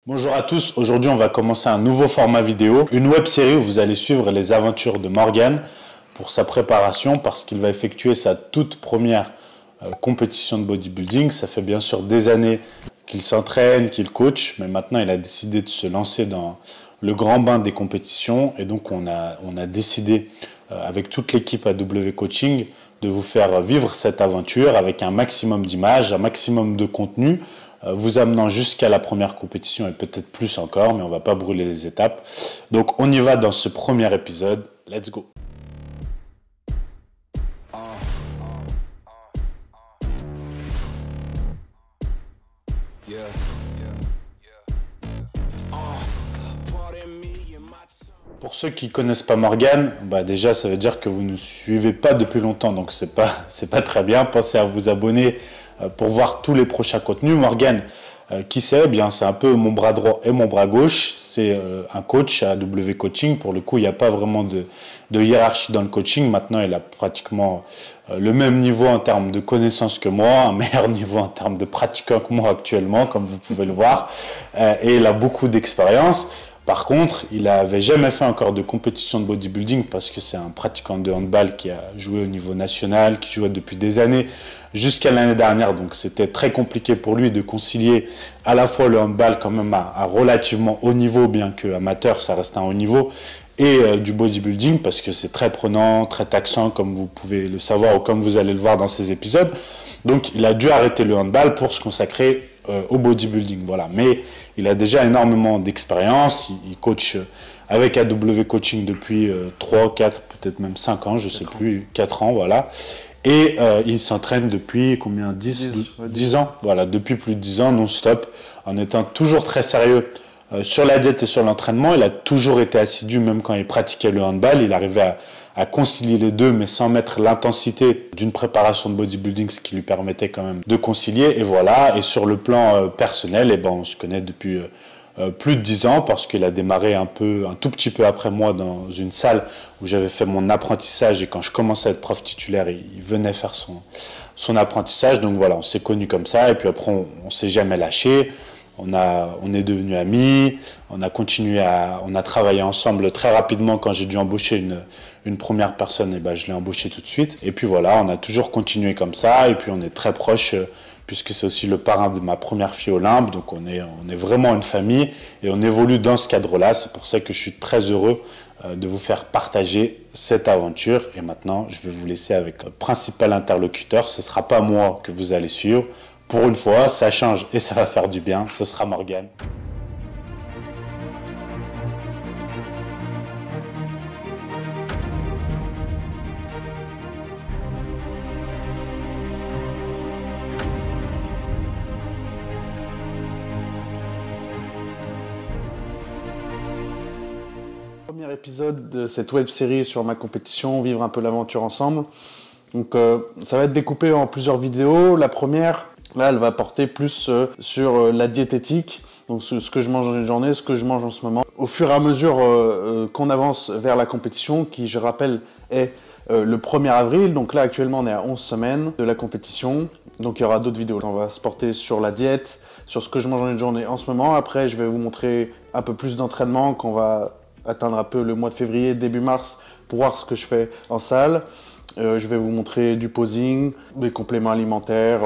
Bonjour à tous, aujourd'hui on va commencer un nouveau format vidéo, une web série où vous allez suivre les aventures de Morgan pour sa préparation parce qu'il va effectuer sa toute première compétition de bodybuilding. Ça fait bien sûr des années qu'il s'entraîne, qu'il coach, mais maintenant il a décidé de se lancer dans le grand bain des compétitions et donc on a décidé avec toute l'équipe AW Coaching de vous faire vivre cette aventure avec un maximum d'images, un maximum de contenu, vous amenant jusqu'à la première compétition et peut-être plus encore, mais on ne va pas brûler les étapes. Donc on y va dans ce premier épisode. Let's go! Pour ceux qui ne connaissent pas Morgan, déjà ça veut dire que vous ne suivez pas depuis longtemps, donc c'est pas très bien. Pensez à vous abonner pour voir tous les prochains contenus. Morgan, qui c'est? C'est un peu mon bras droit et mon bras gauche. C'est un coach à AW Coaching. Pour le coup, il n'y a pas vraiment de hiérarchie dans le coaching. Maintenant, il a pratiquement le même niveau en termes de connaissances que moi, un meilleur niveau en termes de pratiquant que moi actuellement, comme vous pouvez le voir. Et il a beaucoup d'expérience. Par contre, il n'avait jamais fait encore de compétition de bodybuilding parce que c'est un pratiquant de handball qui a joué au niveau national, qui jouait depuis des années jusqu'à l'année dernière. Donc c'était très compliqué pour lui de concilier à la fois le handball quand même à relativement haut niveau, bien que amateur, ça reste un haut niveau, et du bodybuilding parce que c'est très prenant, très taxant comme vous pouvez le savoir ou comme vous allez le voir dans ces épisodes. Donc il a dû arrêter le handball pour se consacrer au bodybuilding. Voilà. Mais il a déjà énormément d'expérience. Il coach avec AW Coaching depuis 3, 4, peut-être même 5 ans, je ne sais plus, 4 ans, voilà. Et il s'entraîne depuis combien? 10 ans, voilà, depuis plus de 10 ans, non-stop, en étant toujours très sérieux sur la diète et sur l'entraînement. Il a toujours été assidu, même quand il pratiquait le handball. Il arrivait à concilier les deux, mais sans mettre l'intensité d'une préparation de bodybuilding, ce qui lui permettait quand même de concilier. Et voilà, et sur le plan personnel, on se connaît depuis plus de 10 ans, parce qu'il a démarré un tout petit peu après moi dans une salle où j'avais fait mon apprentissage, et quand je commençais à être prof titulaire, il venait faire son apprentissage. Donc voilà, on s'est connus comme ça, et puis après on s'est jamais lâché. On est devenus amis, on a travaillé ensemble très rapidement. Quand j'ai dû embaucher une première personne, je l'ai embauché tout de suite. Et puis voilà, on a toujours continué comme ça, et puis on est très proches, puisque c'est aussi le parrain de ma première fille Olympe. Donc on est vraiment une famille, et on évolue dans ce cadre-là. C'est pour ça que je suis très heureux de vous faire partager cette aventure. Et maintenant, je vais vous laisser avec le principal interlocuteur. Ce ne sera pas moi que vous allez suivre. Pour une fois, ça change et ça va faire du bien. Ce sera Morgan. Premier épisode de cette web série sur ma compétition, vivre un peu l'aventure ensemble. Donc ça va être découpé en plusieurs vidéos. La première, là, elle va porter plus sur la diététique, donc ce que je mange dans une journée, ce que je mange en ce moment. Au fur et à mesure qu'on avance vers la compétition, qui, je rappelle, est le 1er avril. Donc là, actuellement, on est à 11 semaines de la compétition. Donc il y aura d'autres vidéos. On va se porter sur la diète, sur ce que je mange dans une journée en ce moment. Après, je vais vous montrer un peu plus d'entraînement qu'on va atteindre un peu le mois de février, début mars, pour voir ce que je fais en salle. Je vais vous montrer du posing, des compléments alimentaires,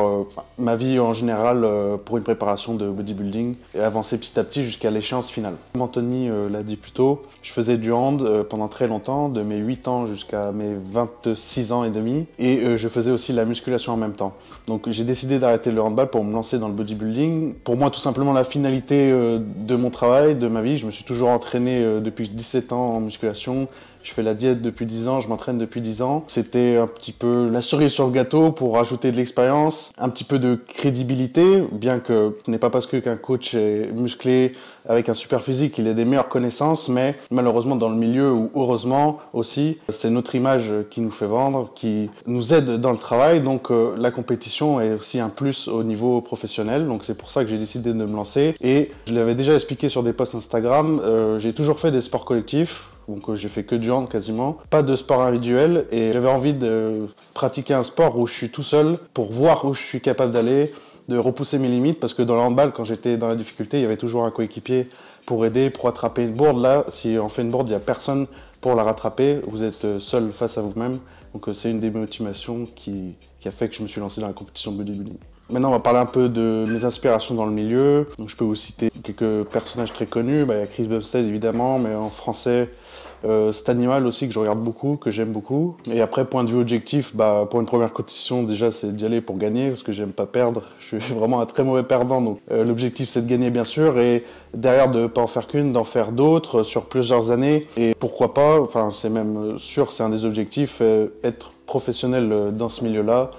ma vie en général pour une préparation de bodybuilding et avancer petit à petit jusqu'à l'échéance finale. Comme Anthony l'a dit plus tôt, je faisais du hand pendant très longtemps, de mes 8 ans jusqu'à mes 26 ans et demi, et je faisais aussi la musculation en même temps. Donc j'ai décidé d'arrêter le handball pour me lancer dans le bodybuilding. Pour moi, tout simplement la finalité de mon travail, de ma vie. Je me suis toujours entraîné depuis 17 ans en musculation. Je fais la diète depuis 10 ans, je m'entraîne depuis 10 ans. C'était un petit peu la cerise sur le gâteau pour rajouter de l'expérience, un petit peu de crédibilité, bien que ce n'est pas parce qu'un coach est musclé avec un super physique qu'il ait des meilleures connaissances, mais malheureusement dans le milieu, ou heureusement aussi, c'est notre image qui nous fait vendre, qui nous aide dans le travail. Donc la compétition est aussi un plus au niveau professionnel. Donc c'est pour ça que j'ai décidé de me lancer. Et je l'avais déjà expliqué sur des posts Instagram, j'ai toujours fait des sports collectifs. Donc j'ai fait que du hand quasiment, pas de sport individuel, et j'avais envie de pratiquer un sport où je suis tout seul pour voir où je suis capable d'aller, de repousser mes limites, parce que dans le handball, quand j'étais dans la difficulté, il y avait toujours un coéquipier pour aider, pour attraper une board. Là, si on fait une board, il n'y a personne pour la rattraper, vous êtes seul face à vous-même. Donc c'est une des motivations qui a fait que je me suis lancé dans la compétition bodybuilding. Maintenant, on va parler un peu de mes inspirations dans le milieu. Donc, je peux vous citer quelques personnages très connus. Il y a Chris Bumstead évidemment, mais en français, cet animal aussi que je regarde beaucoup, que j'aime beaucoup. Et après, point de vue objectif, pour une première compétition, déjà, c'est d'y aller pour gagner, parce que j'aime pas perdre. Je suis vraiment un très mauvais perdant, donc l'objectif, c'est de gagner, bien sûr, et derrière, de ne pas en faire qu'une, d'en faire d'autres sur plusieurs années. Et pourquoi pas, enfin, c'est même sûr, c'est un des objectifs, être professionnel dans ce milieu-là,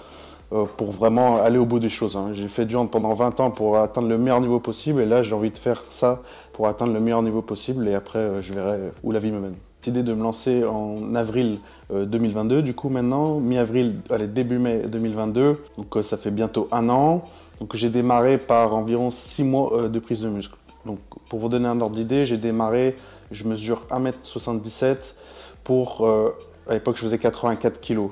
pour vraiment aller au bout des choses. J'ai fait du hand pendant 20 ans pour atteindre le meilleur niveau possible, et là, j'ai envie de faire ça pour atteindre le meilleur niveau possible, et après, je verrai où la vie me mène. J'ai décidé de me lancer en avril 2022, du coup maintenant, mi-avril, allez, début mai 2022, donc ça fait bientôt 1 an. Donc j'ai démarré par environ 6 mois de prise de muscle. Donc pour vous donner un ordre d'idée, j'ai démarré, je mesure 1m77 pour, à l'époque je faisais 84 kg.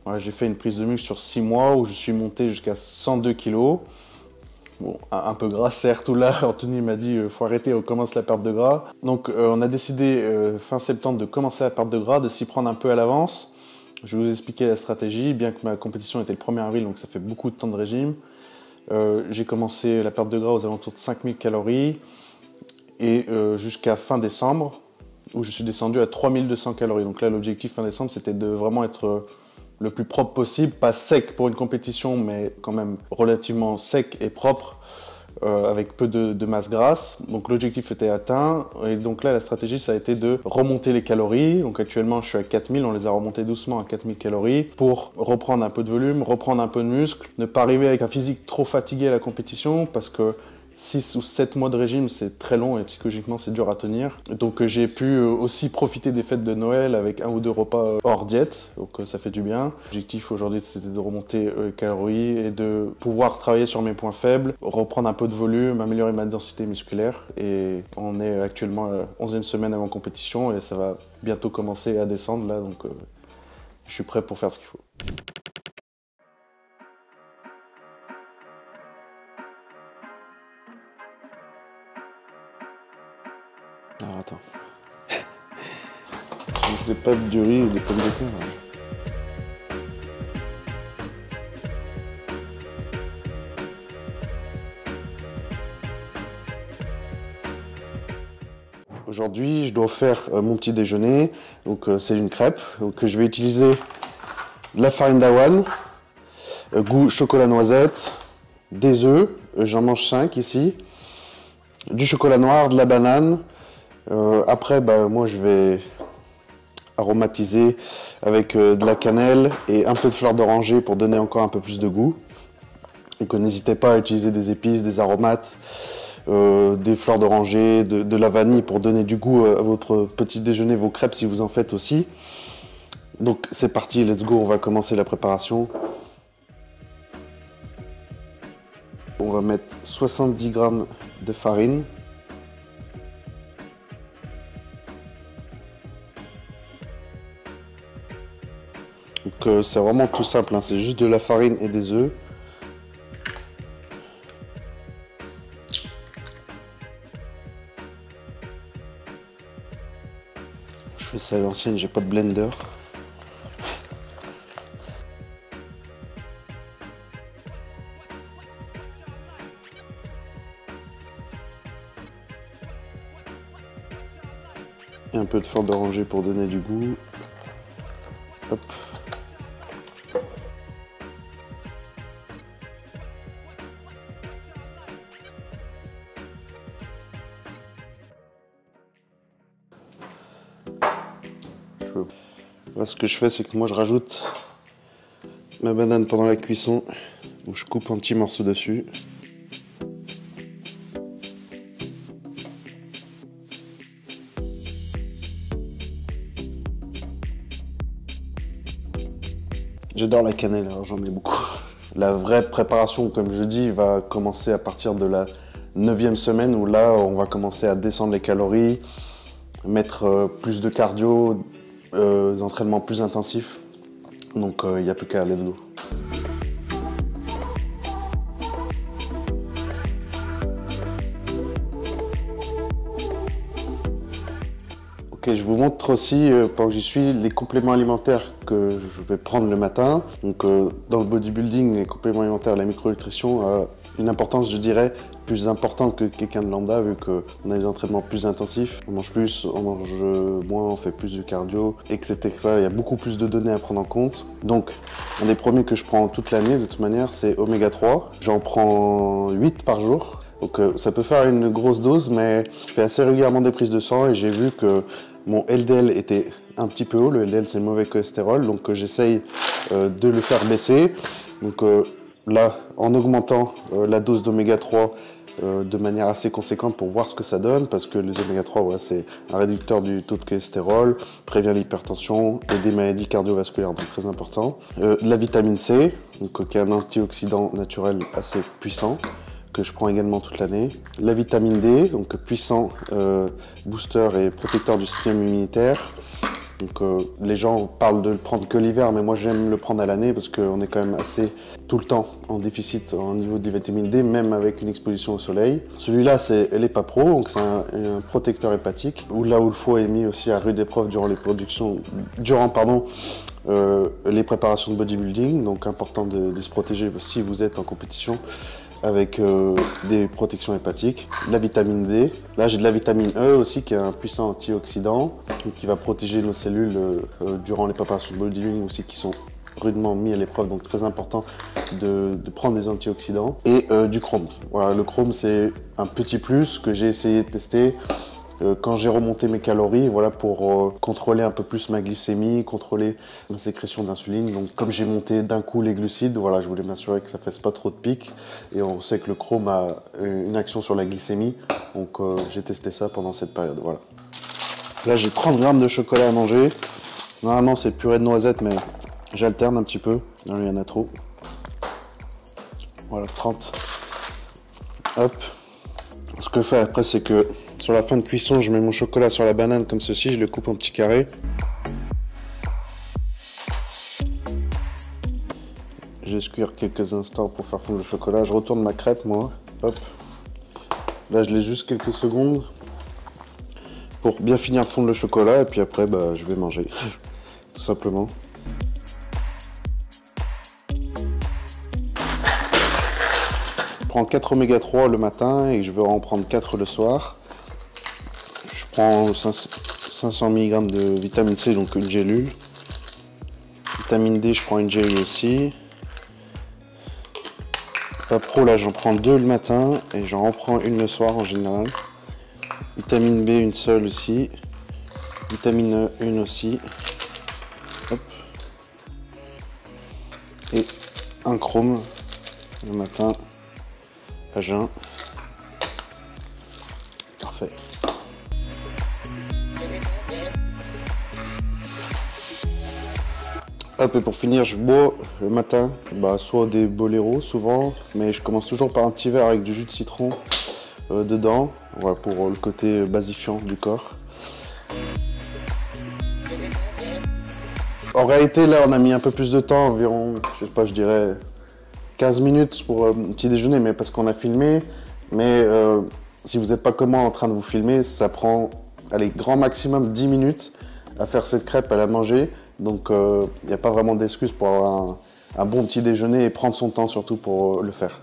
Voilà, j'ai fait une prise de muscle sur 6 mois où je suis monté jusqu'à 102 kg. Bon, un peu gras certes, où là Anthony m'a dit faut arrêter, on commence la perte de gras. Donc on a décidé fin septembre de commencer la perte de gras, de s'y prendre un peu à l'avance. Je vais vous expliquer la stratégie, bien que ma compétition était le 1er avril, donc ça fait beaucoup de temps de régime. J'ai commencé la perte de gras aux alentours de 5000 calories et jusqu'à fin décembre où je suis descendu à 3200 calories. Donc là l'objectif fin décembre c'était de vraiment être le plus propre possible, pas sec pour une compétition, mais quand même relativement sec et propre, avec peu de masse grasse. Donc l'objectif était atteint, et donc là la stratégie ça a été de remonter les calories. Donc actuellement je suis à 4000, on les a remontées doucement à 4000 calories pour reprendre un peu de volume, reprendre un peu de muscle, ne pas arriver avec un physique trop fatigué à la compétition, parce que 6 ou 7 mois de régime, c'est très long et psychologiquement, c'est dur à tenir. Donc j'ai pu aussi profiter des fêtes de Noël avec 1 ou 2 repas hors diète, donc ça fait du bien. L'objectif aujourd'hui, c'était de remonter les calories et de pouvoir travailler sur mes points faibles, reprendre un peu de volume, améliorer ma densité musculaire. Et on est actuellement à la 11e semaine avant compétition et ça va bientôt commencer à descendre là, donc je suis prêt pour faire ce qu'il faut. Alors attends. Je mange des pâtes de riz ou des pommes de terre. Aujourd'hui, je dois faire mon petit déjeuner. Donc c'est une crêpe. Donc je vais utiliser de la farine d'avoine, goût chocolat noisette, des œufs. J'en mange 5 ici. Du chocolat noir, de la banane. Après, moi, je vais aromatiser avec de la cannelle et un peu de fleur d'oranger pour donner encore un peu plus de goût. Donc n'hésitez pas à utiliser des épices, des aromates, des fleurs d'oranger, de la vanille pour donner du goût à votre petit déjeuner, vos crêpes si vous en faites aussi. Donc c'est parti, let's go, on va commencer la préparation. On va mettre 70 g de farine. Donc c'est vraiment tout simple, hein. C'est juste de la farine et des œufs. Je fais ça à l'ancienne, j'ai pas de blender. Et un peu de fleur d'oranger pour donner du goût. Hop. Là, ce que je fais, c'est que moi je rajoute ma banane pendant la cuisson, où je coupe un petit morceau dessus. J'adore la cannelle, alors j'en mets beaucoup. La vraie préparation, comme je dis, va commencer à partir de la 9e semaine, où là, on va commencer à descendre les calories, mettre plus de cardio, des entraînements plus intensifs. Donc il n'y a plus qu'à let's go. Ok, je vous montre aussi, pendant que j'y suis, les compléments alimentaires que je vais prendre le matin. Donc, dans le bodybuilding, les compléments alimentaires, la micronutrition a une importance, je dirais, plus importante que quelqu'un de lambda, vu qu'on a des entraînements plus intensifs. On mange plus, on mange moins, on fait plus de cardio, etc. Il y a beaucoup plus de données à prendre en compte. Donc, un des premiers que je prends toute l'année, de toute manière, c'est Oméga 3. J'en prends 8 par jour. Donc ça peut faire une grosse dose, mais je fais assez régulièrement des prises de sang et j'ai vu que mon LDL était un petit peu haut. Le LDL, c'est le mauvais cholestérol, donc j'essaye de le faire baisser. Donc là, en augmentant la dose d'oméga 3 de manière assez conséquente pour voir ce que ça donne, parce que les oméga 3, voilà, c'est un réducteur du taux de cholestérol, prévient l'hypertension et des maladies cardiovasculaires, donc très important. La vitamine C, donc, qui est un antioxydant naturel assez puissant, que je prends également toute l'année. La vitamine D, donc puissant booster et protecteur du système immunitaire. Donc les gens parlent de le prendre que l'hiver, mais moi j'aime le prendre à l'année parce qu'on est quand même assez tout le temps en déficit au niveau de vitamine D, même avec une exposition au soleil. Celui-là c'est l'EPA Pro, donc c'est un protecteur hépatique, où là où le foie est mis aussi à rude épreuve durant les les préparations de bodybuilding, donc important de se protéger si vous êtes en compétition avec des protections hépatiques, la vitamine D. Là, j'ai de la vitamine E aussi, qui est un puissant antioxydant, qui va protéger nos cellules durant les préparations de bodybuilding aussi, qui sont rudement mis à l'épreuve, donc très important de prendre des antioxydants. Et du chrome. Voilà, le chrome, c'est un petit plus que j'ai essayé de tester quand j'ai remonté mes calories, voilà, pour contrôler un peu plus ma glycémie, contrôler ma sécrétion d'insuline. Donc comme j'ai monté d'un coup les glucides, voilà, je voulais m'assurer que ça ne fasse pas trop de pics. Et on sait que le chrome a une action sur la glycémie, donc j'ai testé ça pendant cette période. Voilà. Là j'ai 30 grammes de chocolat à manger. Normalement c'est purée de noisettes, mais j'alterne un petit peu. Là il y en a trop. Voilà, 30. Hop. Ce que je fais après, c'est que sur la fin de cuisson, je mets mon chocolat sur la banane comme ceci, je le coupe en petits carrés. Je laisse cuire quelques instants pour faire fondre le chocolat. Je retourne ma crêpe, moi. Hop. Là, je laisse juste quelques secondes pour bien finir de fondre le chocolat. Et puis après, bah, je vais manger, tout simplement. Je prends 4 oméga 3 le matin et je vais en prendre 4 le soir. Je prends 500 mg de vitamine C, donc une gélule. Vitamine D, je prends une gélule aussi. EPA Pro, là, j'en prends 2 le matin et j'en reprends une le soir en général. Vitamine B, une seule aussi. Vitamine E, une aussi. Hop. Et un chrome le matin à jeun. Parfait. Hop, et pour finir, je bois le matin, soit des boléros souvent, mais je commence toujours par un petit verre avec du jus de citron dedans, voilà, pour le côté basifiant du corps. En réalité, là, on a mis un peu plus de temps, environ, je sais pas, je dirais 15 minutes pour un petit déjeuner, mais parce qu'on a filmé. Mais si vous n'êtes pas comme moi en train de vous filmer, ça prend, allez, grand maximum 10 minutes à faire cette crêpe, à la manger. Donc, il n'y a pas vraiment d'excuse pour avoir un bon petit déjeuner et prendre son temps surtout pour le faire.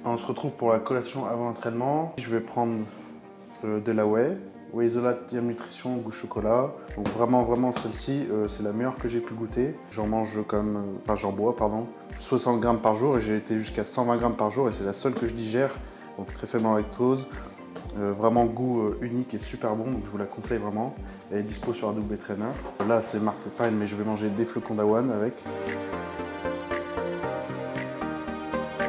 On se retrouve pour la collation avant l'entraînement. Je vais prendre de la whey Isolate Diam Nutrition goût chocolat. Donc vraiment celle-ci, c'est la meilleure que j'ai pu goûter. J'en mange j'en bois 60 grammes par jour et j'ai été jusqu'à 120 grammes par jour et c'est la seule que je digère. Donc très faible en lactose. Vraiment goût unique et super bon, donc je vous la conseille vraiment. Elle est dispo sur Adobe Trainer. Là c'est marque Fine, mais je vais manger des flocons d'avoine avec.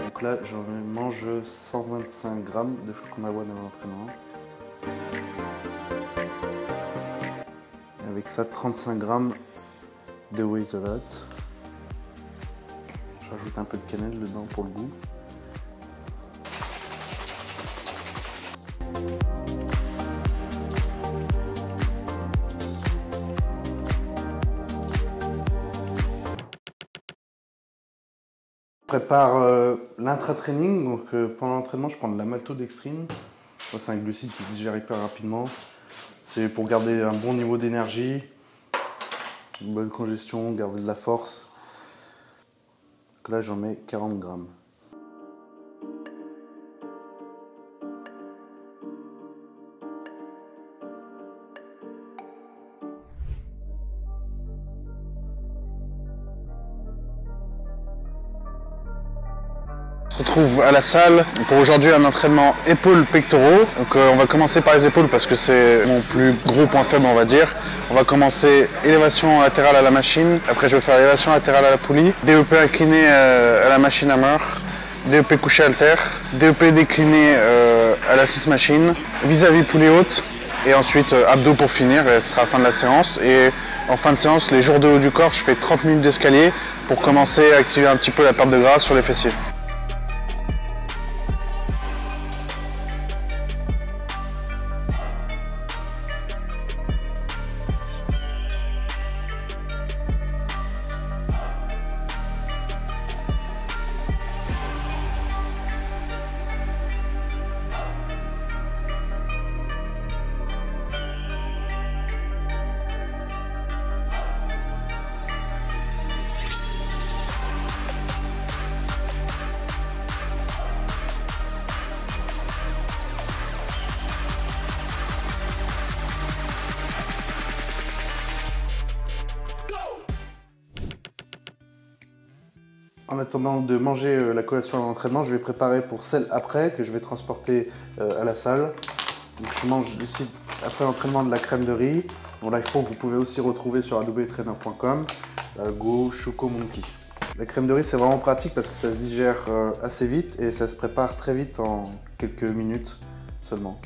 Donc là je mange 125 grammes de flocons d'avoine à l'entraînement. Avec ça 35 grammes de whey isolate. Je rajoute un peu de cannelle dedans pour le goût. Je prépare l'intra-training, donc pendant l'entraînement je prends de la maltodextrine. C'est un glucide qui se digère hyper rapidement. C'est pour garder un bon niveau d'énergie, une bonne congestion, garder de la force. Donc là j'en mets 40 grammes. On se retrouve à la salle pour aujourd'hui un entraînement épaules pectoraux. Donc on va commencer par les épaules parce que c'est mon plus gros point faible, on va dire. On va commencer élévation latérale à la machine. Après je vais faire élévation latérale à la poulie, DEP incliné à la machine hammer, DEP couché halter, DEP décliné à la 6 machine, vis-à-vis poulie haute. Et ensuite abdos pour finir, et ce sera la fin de la séance. Et en fin de séance, les jours de haut du corps, je fais 30 minutes d'escalier pour commencer à activer un petit peu la perte de gras sur les fessiers. En attendant de manger la collation à l'entraînement, je vais préparer pour celle après que je vais transporter à la salle. Donc, je mange ici après l'entraînement de la crème de riz. Bon, là, vous pouvez aussi retrouver sur adobetrainer.com la Go Choco Monkey. La crème de riz c'est vraiment pratique parce que ça se digère assez vite et ça se prépare très vite en quelques minutes seulement.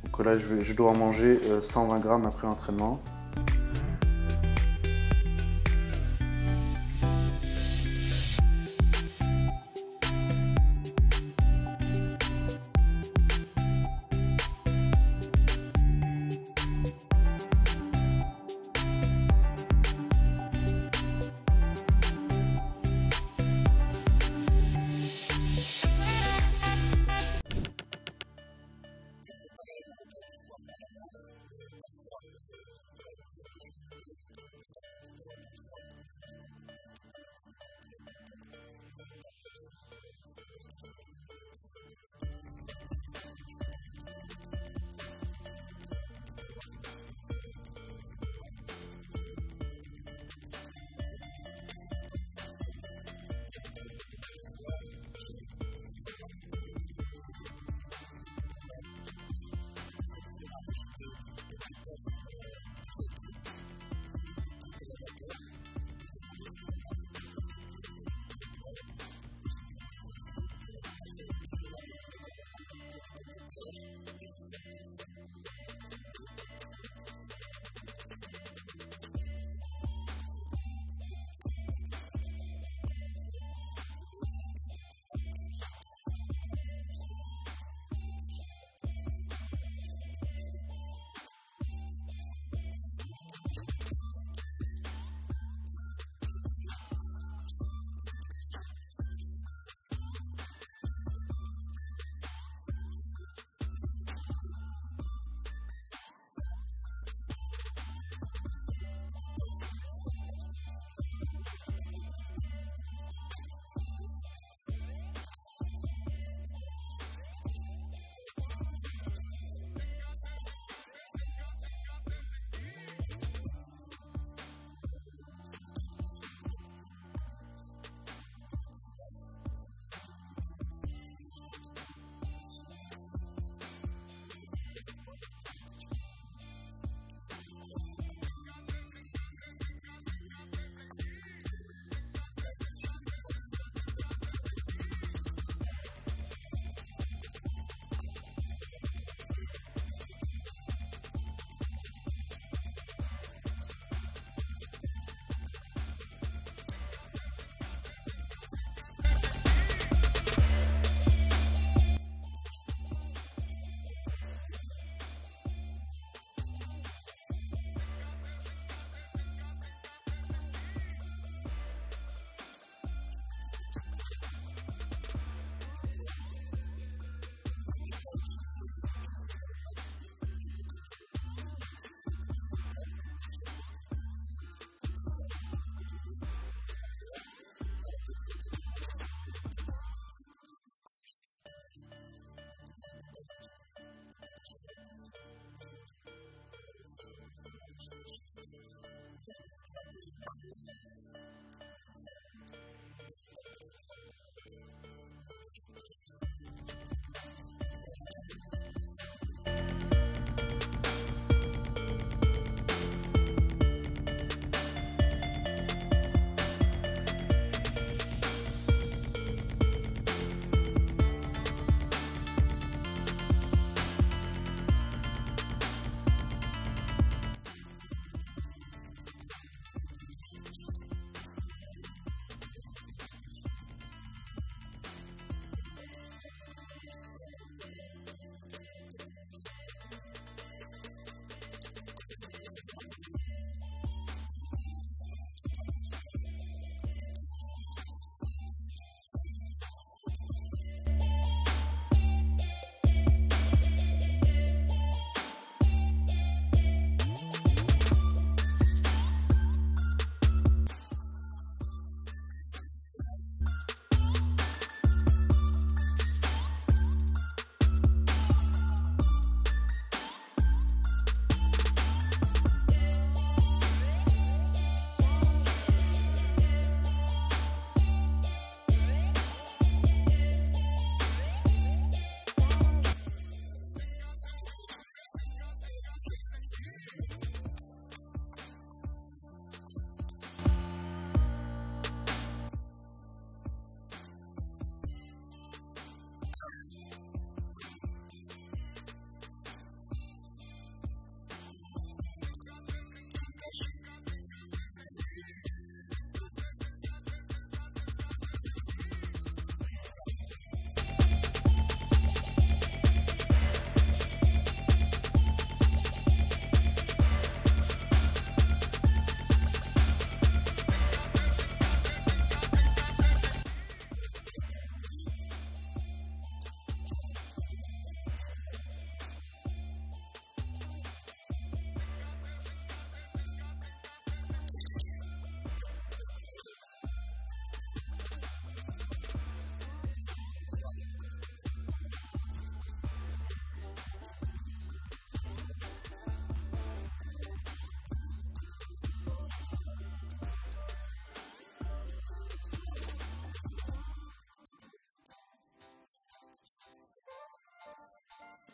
Donc là je dois en manger 120 grammes après l'entraînement.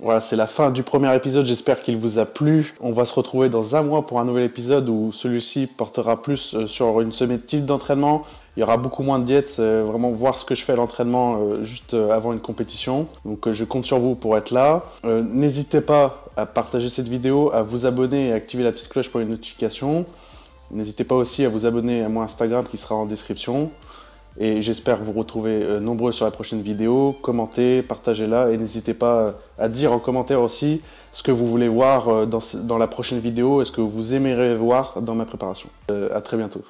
Voilà, c'est la fin du premier épisode, j'espère qu'il vous a plu. On va se retrouver dans un mois pour un nouvel épisode où celui-ci portera plus sur une semaine type d'entraînement. Il y aura beaucoup moins de diètes, vraiment voir ce que je fais à l'entraînement juste avant une compétition. Donc je compte sur vous pour être là. N'hésitez pas à partager cette vidéo, à vous abonner et à activer la petite cloche pour les notifications. N'hésitez pas aussi à vous abonner à mon Instagram qui sera en description. Et j'espère vous retrouver nombreux sur la prochaine vidéo. Commentez, partagez-la et n'hésitez pas à dire en commentaire aussi ce que vous voulez voir dans la prochaine vidéo et ce que vous aimeriez voir dans ma préparation. À très bientôt.